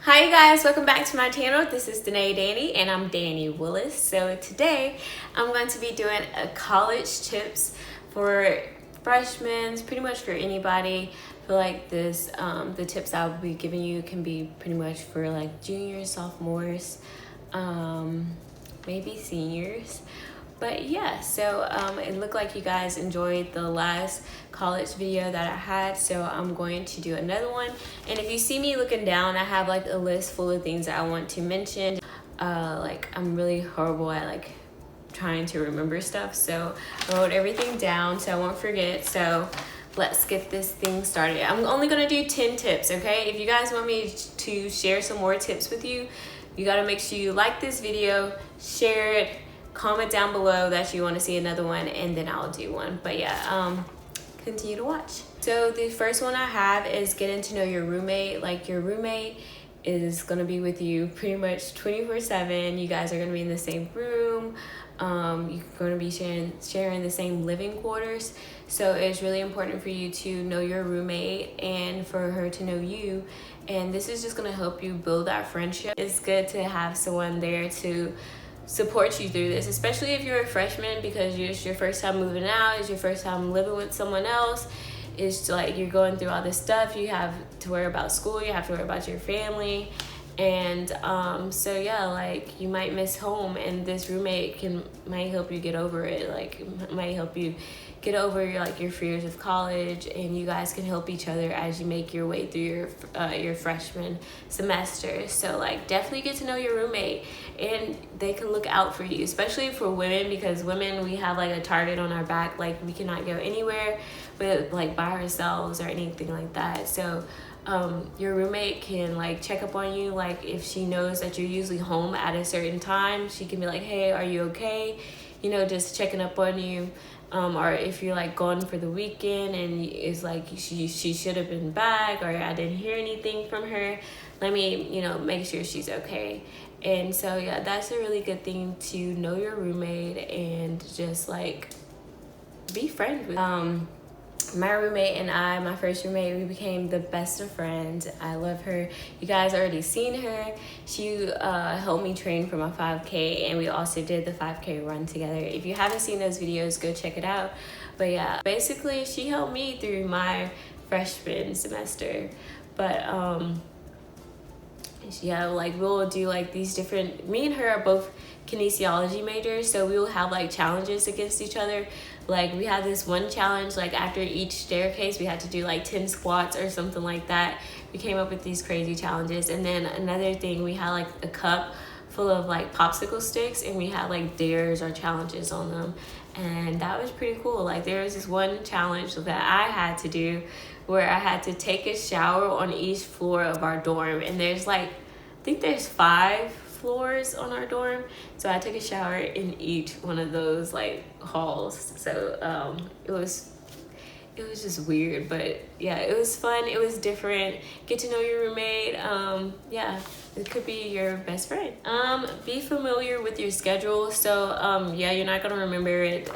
Hi you guys, welcome back to my channel. This is Danae Danny and I'm Danny Willis. So today I'm going to be doing a college tips for freshmen, pretty much for anybody. I feel like this, the tips I'll be giving you can be pretty much for like juniors, sophomores, maybe seniors. But yeah, so it looked like you guys enjoyed the last college video that I had, so I'm going to do another one. And if you see me looking down, I have like a list full of things that I want to mention. Like I'm really horrible at like trying to remember stuff, so I wrote everything down so I won't forget. So let's get this thing started. I'm only gonna do 10 tips, okay? If you guys want me to share some more tips with you, you gotta make sure you like this video, share it, comment down below that you want to see another one, and then I'll do one. But yeah, continue to watch. So the first one I have is getting to know your roommate. Like your roommate is gonna be with you pretty much 24/7. You guys are gonna be in the same room. You're gonna be sharing the same living quarters. So it's really important for you to know your roommate and for her to know you. And this is just gonna help you build that friendship. It's good to have someone there to support you through this, especially if you're a freshman, because it's your first time moving out, it's your first time living with someone else. It's like you're going through all this stuff. You have to worry about school, you have to worry about your family, and so yeah, like you might miss home, and this roommate might help you get over it. Like might help you get over your fears of college, and you guys can help each other as you make your way through your freshman semester. So like definitely get to know your roommate, and they can look out for you, especially for women, because women, we have like a target on our back. Like we cannot go anywhere but like by ourselves or anything like that. So your roommate can like check up on you. Like if she knows that you're usually home at a certain time, she can be like, hey, are you okay? You know, just checking up on you. Or if you're like gone for the weekend and it's like she should have been back, or I didn't hear anything from her, let me, you know, make sure she's okay. And so yeah, that's a really good thing to know your roommate and just like be friends with. My roommate and I, my first roommate, we became the best of friends. I love her. You guys already seen her. She helped me train for my 5K, and we also did the 5K run together. If you haven't seen those videos, go check it out. But yeah, basically she helped me through my freshman semester. But yeah, like we'll do like these different, me and her are both kinesiology majors, so we will have like challenges against each other. Like we had this one challenge, like after each staircase we had to do like 10 squats or something like that. We came up with these crazy challenges. And then another thing, we had like a cup full of like popsicle sticks, and we had like dares or challenges on them, and that was pretty cool. Like there was this one challenge that I had to do where I had to take a shower on each floor of our dorm, and there's like, I think there's 5 floors on our dorm, so I took a shower in each one of those like halls. So it was just weird, but yeah, it was fun. It was different. Get to know your roommate. Yeah, it could be your best friend. Be familiar with your schedule. So yeah, you're not gonna remember it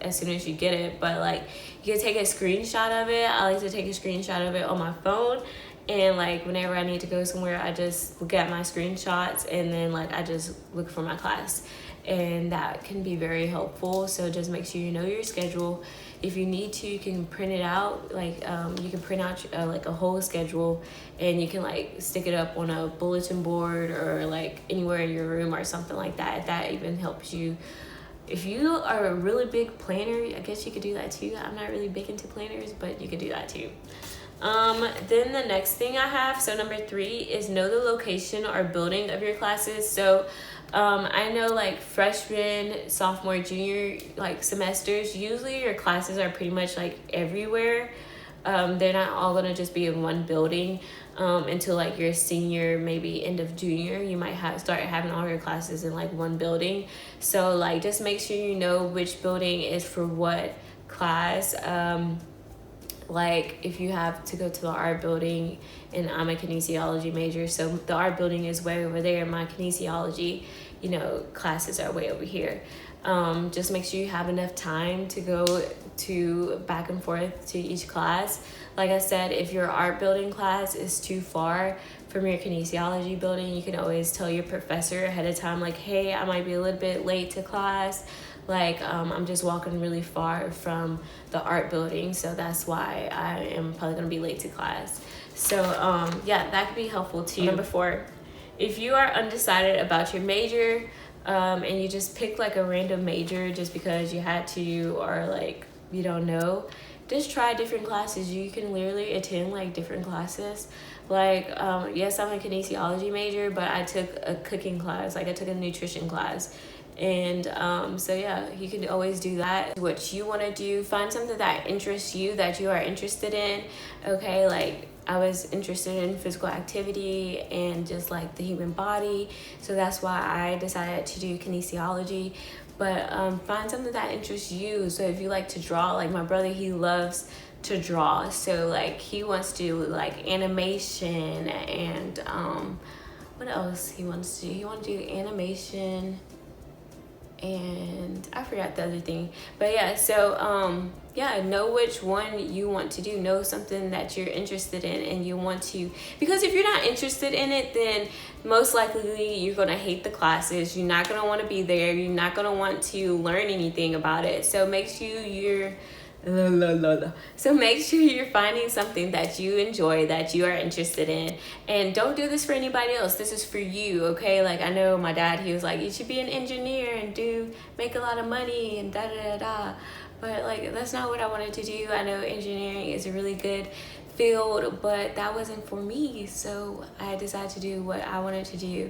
as soon as you get it, but like you can take a screenshot of it. I like to take a screenshot of it on my phone, and like whenever I need to go somewhere, I just look at my screenshots, and then like I just look for my class, and that can be very helpful. So just make sure you know your schedule. If you need to, you can print it out. Like you can print out like a whole schedule, and you can like stick it up on a bulletin board or like anywhere in your room or something like that. That even helps you. If you are a really big planner, I guess you could do that too. I'm not really big into planners, but you could do that too. Then the next thing I have, so number 3, is know the location or building of your classes. So I know like freshman, sophomore, junior like semesters, usually your classes are pretty much like everywhere. They're not all gonna just be in one building until like your senior, maybe end of junior. You might start having all your classes in like one building. So like just make sure you know which building is for what class. Like if you have to go to the art building, and I'm a kinesiology major, so the art building is way over there, my kinesiology, you know, classes are way over here. Just make sure you have enough time to go to back and forth to each class. Like I said, if your art building class is too far from your kinesiology building, you can always tell your professor ahead of time, like, hey, I might be a little bit late to class. Like, I'm just walking really far from the art building, so that's why I am probably gonna be late to class. So yeah, that could be helpful too. Number 4, if you are undecided about your major, and you just pick like a random major just because you had to, or like you don't know, just try different classes. You can literally attend like different classes. Like yes, I'm a kinesiology major, but I took a cooking class, like I took a nutrition class. And so yeah, you can always do that. What you want to do, find something that interests you, that you are interested in. Okay, like I was interested in physical activity and just like the human body, so that's why I decided to do kinesiology. But find something that interests you. So if you like to draw, like my brother, he loves to draw, so like he wants to do like animation, and what else he wants to do? He wants to do animation, and I forgot the other thing. But yeah, so yeah, know which one you want to do. Know something that you're interested in and you want to, because if you're not interested in it, then most likely you're going to hate the classes. You're not going to want to be there. You're not going to want to learn anything about it. So make sure you're finding something that you enjoy, that you are interested in, and don't do this for anybody else. This is for you, okay? Like I know my dad, he was like, you should be an engineer and make a lot of money and da da da da. But like that's not what I wanted to do. I know engineering is a really good field, but that wasn't for me. So I decided to do what I wanted to do.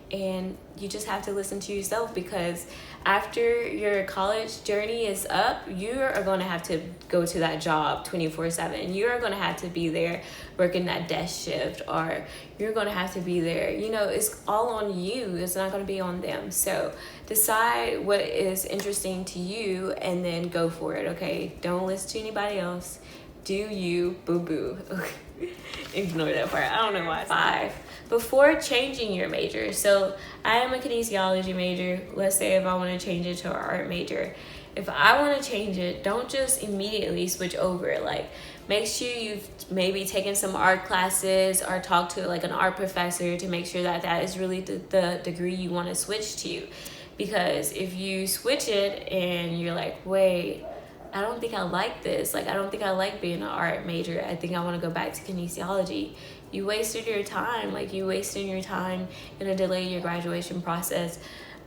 And you just have to listen to yourself, because after your college journey is up, you are going to have to go to that job 24/7. You are going to have to be there working that desk shift, or you're going to have to be there. You know, it's all on you. It's not going to be on them. So decide what is interesting to you and then go for it, okay? Don't listen to anybody else. Do you, boo-boo. Ignore that part. I don't know why. 5, before changing your major. So I am a kinesiology major. Let's say if I want to change it to an art major. If I want to change it, don't just immediately switch over. Like, make sure you've maybe taken some art classes or talk to like an art professor to make sure that that is really the degree you want to switch to. Because if you switch it and you're like, wait, I don't think I like this. Like, I don't think I like being an art major. I think I want to go back to kinesiology. You wasted your time. Like, you wasted your time and delay your graduation process.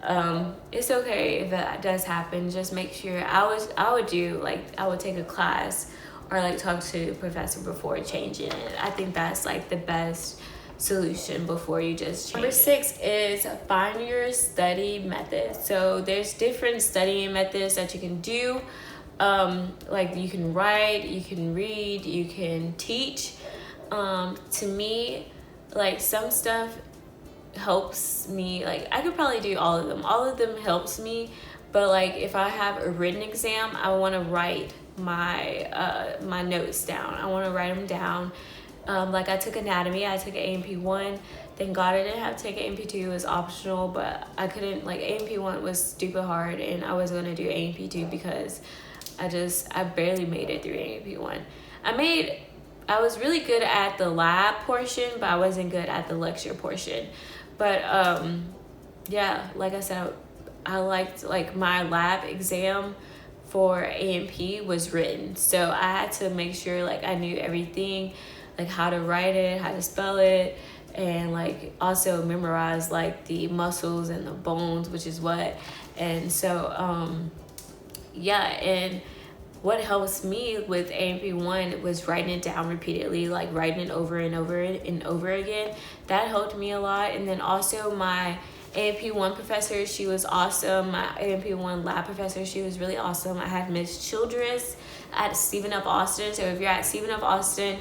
It's okay if that does happen. Just make sure. I would take a class or like talk to a professor before changing it. I think that's like the best solution before you just change. Number 6 is find your study method. So there's different studying methods that you can do. Like you can write, you can read, you can teach. To me, like some stuff helps me. Like I could probably do all of them. All of them helps me. But like if I have a written exam, I want to write my notes down. I want to write them down. Like I took anatomy. I took A&P1. Thank God I didn't have to take an A&P2. It was optional, but I couldn't. Like A&P1 was stupid hard, and I was gonna do A&P2 because I barely made it through A&P1. I was really good at the lab portion, but I wasn't good at the lecture portion. But yeah, like I said, I liked like my lab exam for A&P was written, so I had to make sure like I knew everything, like how to write it, how to spell it, and like also memorize like the muscles and the bones, which is what. And so yeah, and what helps me with A&P1 was writing it down repeatedly, like writing it over and over and over again. That helped me a lot. And then also my A&P1 professor, she was awesome. My A&P1 lab professor, she was really awesome. I had Miss Childress at Stephen F. Austin. So if you're at Stephen F. Austin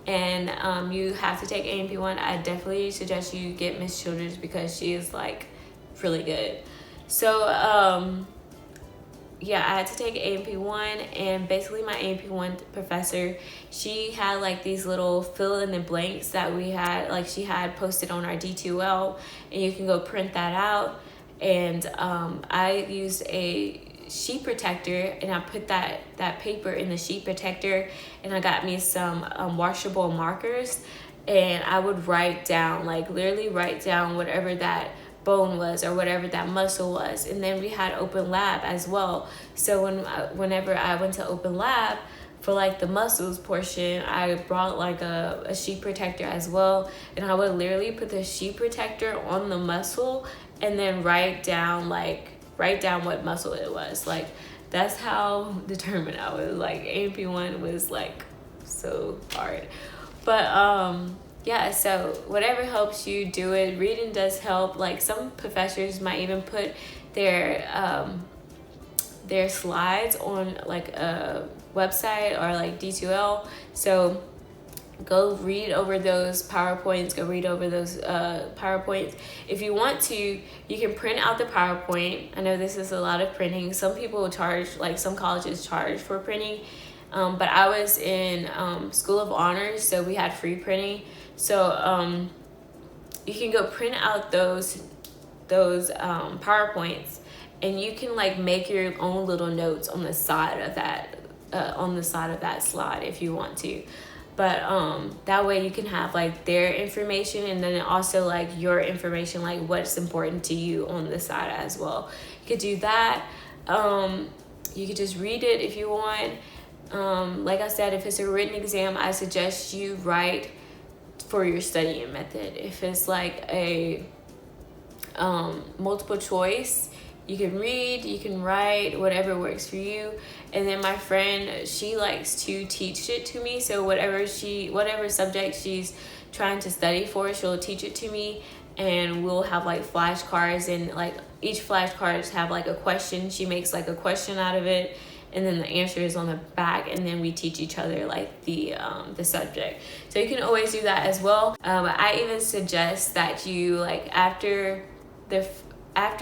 and you have to take A&P1, I definitely suggest you get Miss Childress because she is like really good. So yeah, I had to take A&P1, and basically my A&P1 professor, she had like these little fill in the blanks that we had, like she had posted on our D2L, and you can go print that out and I used a sheet protector, and I put that paper in the sheet protector, and I got me some washable markers, and I would write down, like literally write down whatever that bone was or whatever that muscle was. And then we had open lab as well, so whenever I went to open lab for like the muscles portion, I brought like a sheet protector as well, and I would literally put the sheet protector on the muscle and then write down what muscle it was. Like, that's how determined I was. Like, AP1 was like so hard. But yeah, so whatever helps you, do it. Reading does help. Like, some professors might even put their slides on like a website or like D2L. So go read over those PowerPoints. If you want to, you can print out the PowerPoint. I know this is a lot of printing. Some people charge, like some colleges charge for printing. But I was in School of Honors, so we had free printing. So you can go print out those PowerPoints, and you can like make your own little notes on the side of that slide if you want to. But that way you can have like their information, and then also like your information, like what's important to you on the side as well. You could do that. You could just read it if you want. Like I said, if it's a written exam, I suggest you write for your studying method. If it's like a multiple choice, you can read, you can write, whatever works for you. And then my friend, she likes to teach it to me. So whatever subject she's trying to study for, she'll teach it to me, and we'll have like flashcards, and like each flashcards have like a question. She makes like a question out of it, and then the answer is on the back, and then we teach each other like the subject. So you can always do that as well. I even suggest that you, like, after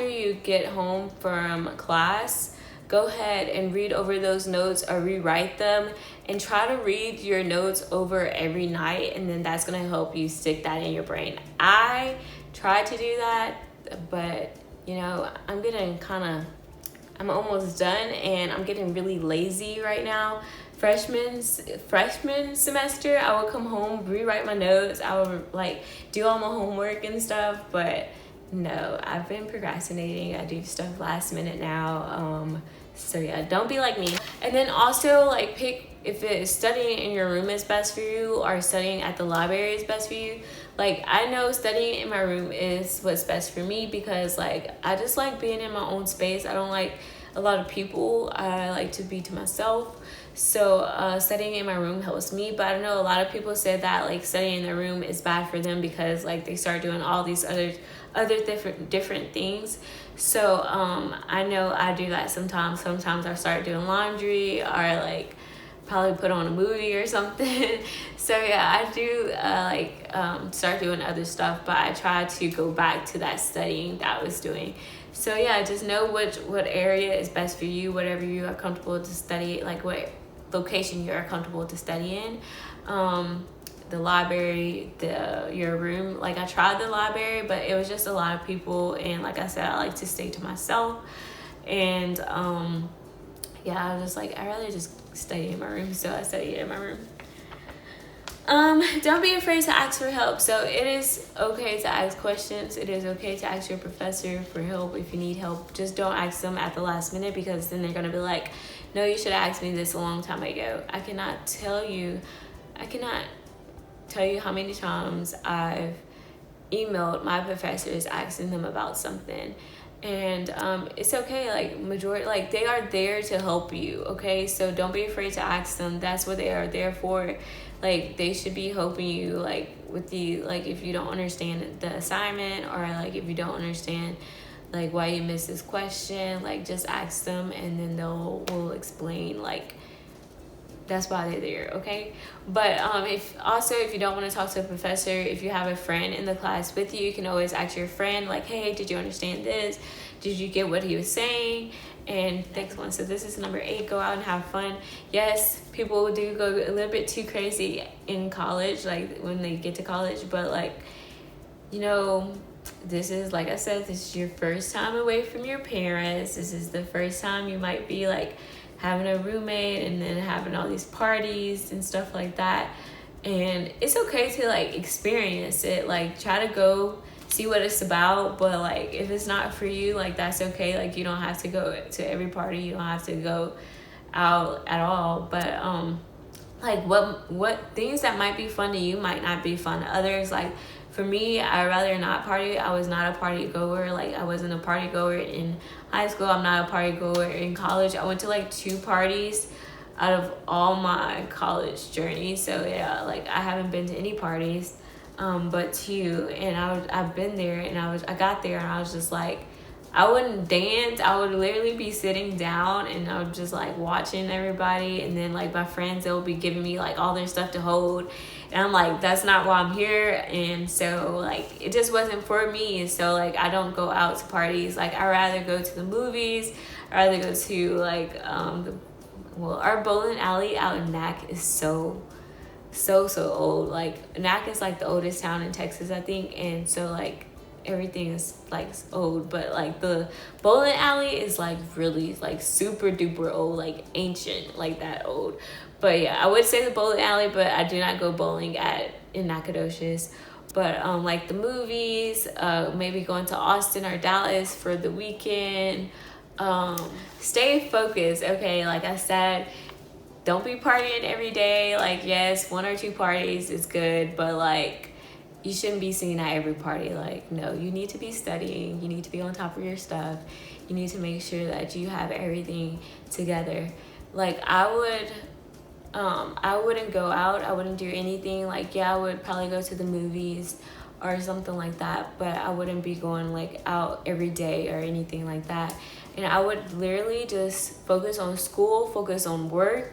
you get home from class, go ahead and read over those notes or rewrite them, and try to read your notes over every night, and then that's going to help you stick that in your brain. I tried to do that, but you know, I'm almost done, and I'm getting really lazy right now. Freshman semester, I would come home, rewrite my notes, I would like do all my homework and stuff, but no, I've been procrastinating. I do stuff last minute now. So yeah, don't be like me. And then also, like, pick if it's studying in your room is best for you or studying at the library is best for you. Like, I know studying in my room is what's best for me, because like I just like being in my own space. I don't like a lot of people. I like to be to myself. So studying in my room helps me. But I know a lot of people say that like studying in their room is bad for them, because like they start doing all these other different things. So I know I do that sometimes. Sometimes I start doing laundry, or like probably put on a movie or something. So yeah, I do start doing other stuff, but I try to go back to that studying that I was doing. So yeah, just know what area is best for you, whatever you are comfortable to study, like what location you are comfortable to study in. The library, your room. Like, I tried the library, but it was just a lot of people, and like I said, I like to stay to myself. And yeah, I was just like, I'd rather just study in my room, so I studied in my room. Don't be afraid to ask for help. So it is okay to ask questions. It is okay to ask your professor for help if you need help. Just don't ask them at the last minute, because then they're gonna be like, no, you should have asked me this a long time ago. I cannot tell you how many times I've emailed my professors asking them about something. And it's okay, like they are there to help you, okay? So don't be afraid to ask them. That's what they are there for. Like, they should be helping you, like, with if you don't understand the assignment, or like if you don't understand like why you missed this question, like just ask them, and then will explain, like, that's why they're there, okay? But if you don't want to talk to a professor, if you have a friend in the class with you, you can always ask your friend, like, hey, did you understand this? Did you get what he was saying? And next one, so this is number 8, go out and have fun. Yes, people do go a little bit too crazy in college, like when they get to college, but like, you know, this is, like I said, this is your first time away from your parents. This is the first time you might be like having a roommate and then having all these parties and stuff like that. And it's okay to like experience it, like try to go see what it's about, but like if it's not for you, like that's okay. Like you don't have to go to every party, you don't have to go out at all. But like what things that might be fun to you might not be fun to others. Like for me, I'd rather not party. I was not a party goer. Like I wasn't a party goer in high school. I'm not a party goer in college. I went to like 2 parties out of all my college journey. So yeah, like I haven't been to any parties, but 2. And I've been there, and I got there, and I was just like, I wouldn't dance. I would literally be sitting down, and I would just like watching everybody, and then like my friends, they'll be giving me like all their stuff to hold, and I'm like, that's not why I'm here. And so like it just wasn't for me. And so like I don't go out to parties. Like I rather go to the movies. I rather go to like our bowling alley out in Nac is so old. Like Nac is like the oldest town in Texas, I think, and so like everything is like old, but like the bowling alley is like really like super duper old, like ancient, like that old. But yeah, I would say the bowling alley, but I do not go bowling in Nacogdoches. But like the movies, maybe going to Austin or Dallas for the weekend. Stay focused, okay? Like I said, don't be partying every day. Like yes, 1 or 2 parties is good, but like you shouldn't be seen at every party. Like no, you need to be studying, you need to be on top of your stuff, you need to make sure that you have everything together. Like I wouldn't go out, I wouldn't do anything. Like yeah, I would probably go to the movies or something like that, but I wouldn't be going like out every day or anything like that. And I would literally just focus on school, focus on work,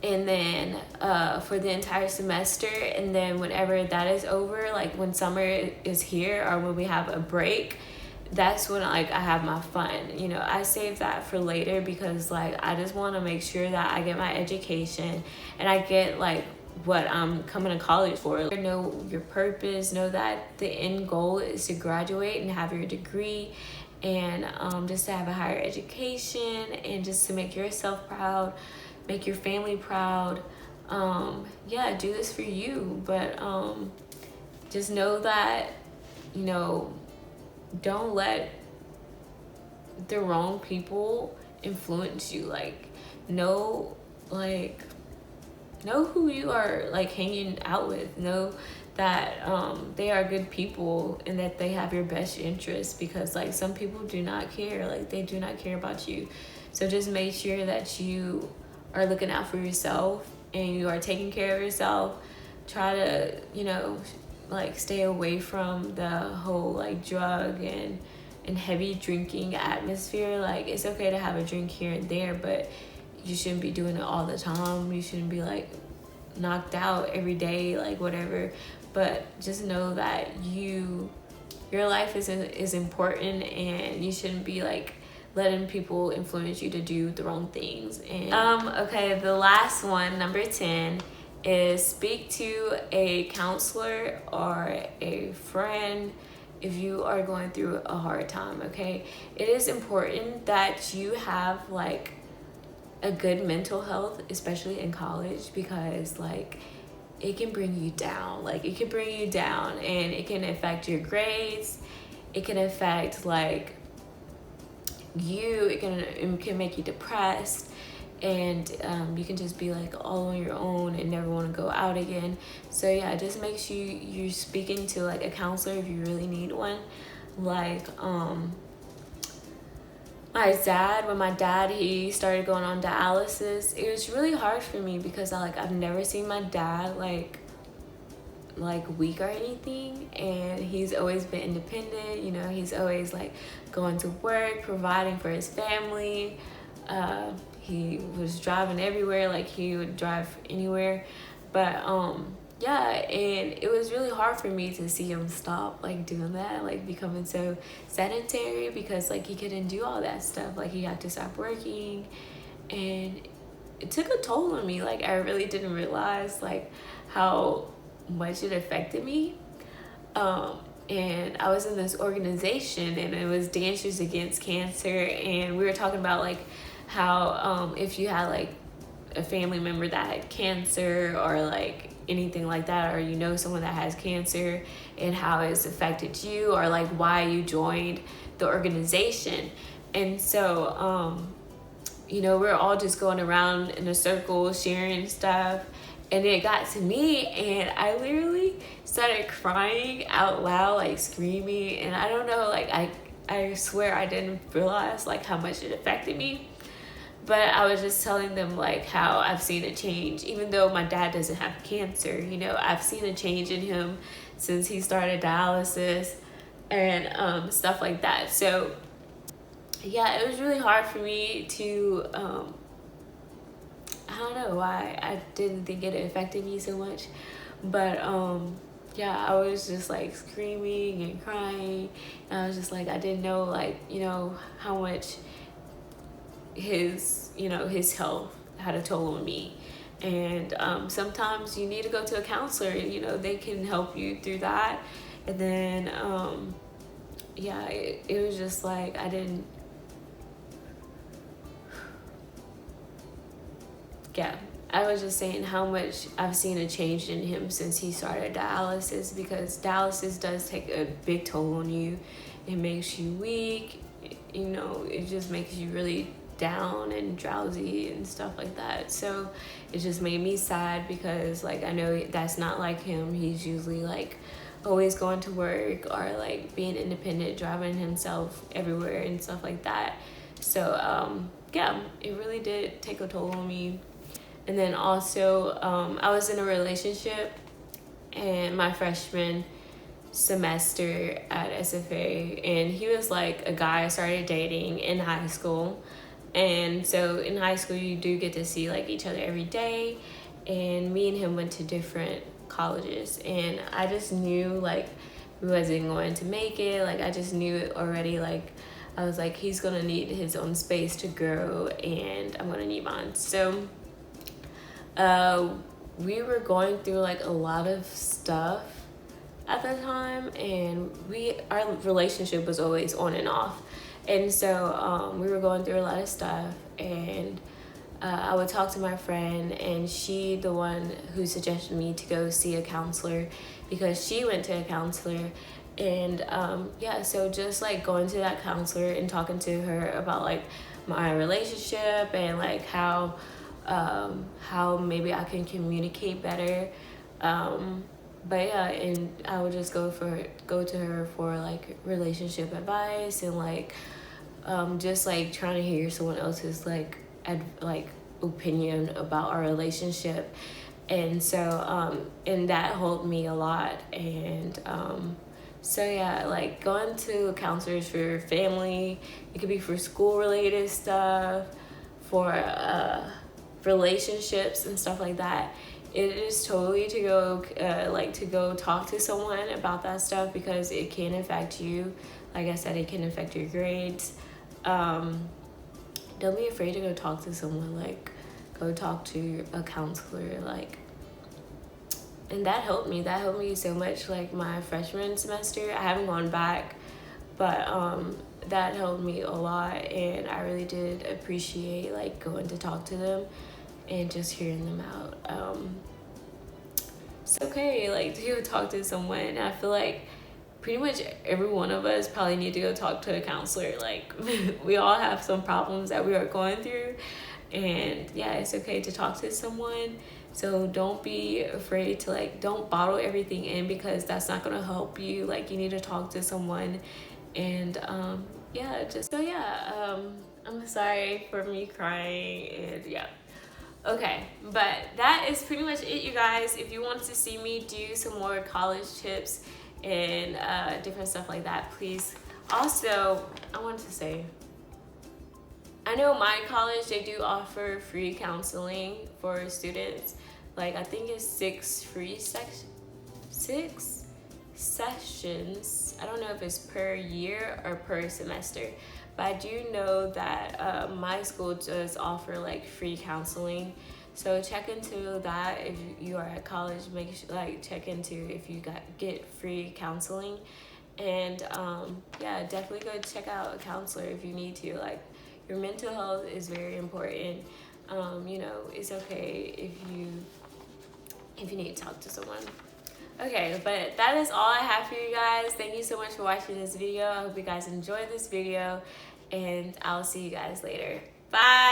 and then for the entire semester. And then whenever that is over, like when summer is here or when we have a break, that's when like I have my fun. You know, I save that for later because like I just want to make sure that I get my education and I get like what I'm coming to college for. Know your purpose, know that the end goal is to graduate and have your degree, and just to have a higher education, and just to make yourself proud, make your family proud. Yeah, do this for you, but just know that, you know, don't let the wrong people influence you. Like know who you are like hanging out with. Know that they are good people and that they have your best interest, because like some people do not care. Like they do not care about you. So just make sure that you are looking out for yourself and you are taking care of yourself. Try to, you know, like stay away from the whole like drug and heavy drinking atmosphere. Like it's okay to have a drink here and there, but you shouldn't be doing it all the time. You shouldn't be like knocked out every day, like whatever. But just know that your life is important, and you shouldn't be like letting people influence you to do the wrong things. And okay, the last one, number 10, is speak to a counselor or a friend if you are going through a hard time. Okay, it is important that you have like a good mental health, especially in college, because like it can bring you down. Like it can bring you down, and it can affect your grades. It can affect like you. It can make you depressed, and you can just be like all on your own and never want to go out again. So yeah, just make sure you're speaking to like a counselor if you really need one. Like when my dad he started going on dialysis, it was really hard for me because I've never seen my dad like weak or anything, and he's always been independent. You know, he's always like going to work, providing for his family. He was driving everywhere, like he would drive anywhere. But yeah, and it was really hard for me to see him stop like doing that, like becoming so sedentary, because like he couldn't do all that stuff. Like he had to stop working, and it took a toll on me. Like I really didn't realize like how much it affected me. and I was in this organization, and it was Dancers Against Cancer, and we were talking about like how if you had like a family member that had cancer or like anything like that, or you know someone that has cancer, and how it's affected you, or like why you joined the organization. And so we're all just going around in a circle sharing stuff, and it got to me, and I literally started crying out loud, like screaming. And I don't know, like I swear I didn't realize like how much it affected me. But I was just telling them like how I've seen a change, even though my dad doesn't have cancer. I've seen a change in him since he started dialysis and stuff like that. So yeah, it was really hard for me to I don't know why I didn't think it affected me so much, but yeah, I was just like screaming and crying, and I was just like, I didn't know like how much his health had a toll on me. And sometimes you need to go to a counselor. They can help you through that. And then yeah, it was just like I was just saying how much I've seen a change in him since he started dialysis, because dialysis does take a big toll on you. It makes you weak, it just makes you really down and drowsy and stuff like that. So it just made me sad, because like I know that's not like him. He's usually like always going to work, or like being independent, driving himself everywhere and stuff like that. So yeah, it really did take a toll on me. And then also I was in a relationship in my freshman semester at SFA, and he was like a guy I started dating in high school. And so in high school you do get to see like each other every day, and me and him went to different colleges, and I just knew like we wasn't going to make it. Like I just knew it already. Like I was like, he's gonna need his own space to grow, and I'm gonna need mine. So we were going through like a lot of stuff at the time, and our relationship was always on and off. And so we were going through a lot of stuff, and I would talk to my friend, and she the one who suggested me to go see a counselor, because she went to a counselor. And yeah, so just like going to that counselor and talking to her about like my relationship, and like how maybe I can communicate better. But yeah, and I would just go to her for like relationship advice, and like just like trying to hear someone else's like opinion about our relationship. And so and that helped me a lot. And so yeah, like going to counselors for family, it could be for school related stuff, for relationships and stuff like that. It is totally to go talk to someone about that stuff, because it can affect you. Like I said, it can affect your grades. Don't be afraid to go talk to someone. Like go talk to a counselor. Like, and that helped me so much. Like my freshman semester, I haven't gone back, but that helped me a lot, and I really did appreciate like going to talk to them and just hearing them out. It's okay like to go talk to someone, and I feel like pretty much every one of us probably need to go talk to a counselor. Like we all have some problems that we are going through, and yeah, it's okay to talk to someone. So don't be afraid to like, don't bottle everything in, because that's not gonna help you. Like you need to talk to someone. And yeah, I'm sorry for me crying, and yeah. Okay, but that is pretty much it, you guys. If you want to see me do some more college tips and different stuff like that, please. Also, I wanted to say, I know my college, they do offer free counseling for students. Like I think it's 6 sessions. I don't know if it's per year or per semester, but I do know that my school does offer like free counseling. So check into that if you are at college. Make sure, like check into if you get free counseling, And yeah, definitely go check out a counselor if you need to. Like, your mental health is very important. You know, it's okay if you need to talk to someone. Okay, but that is all I have for you guys. Thank you so much for watching this video. I hope you guys enjoyed this video, and I'll see you guys later. Bye.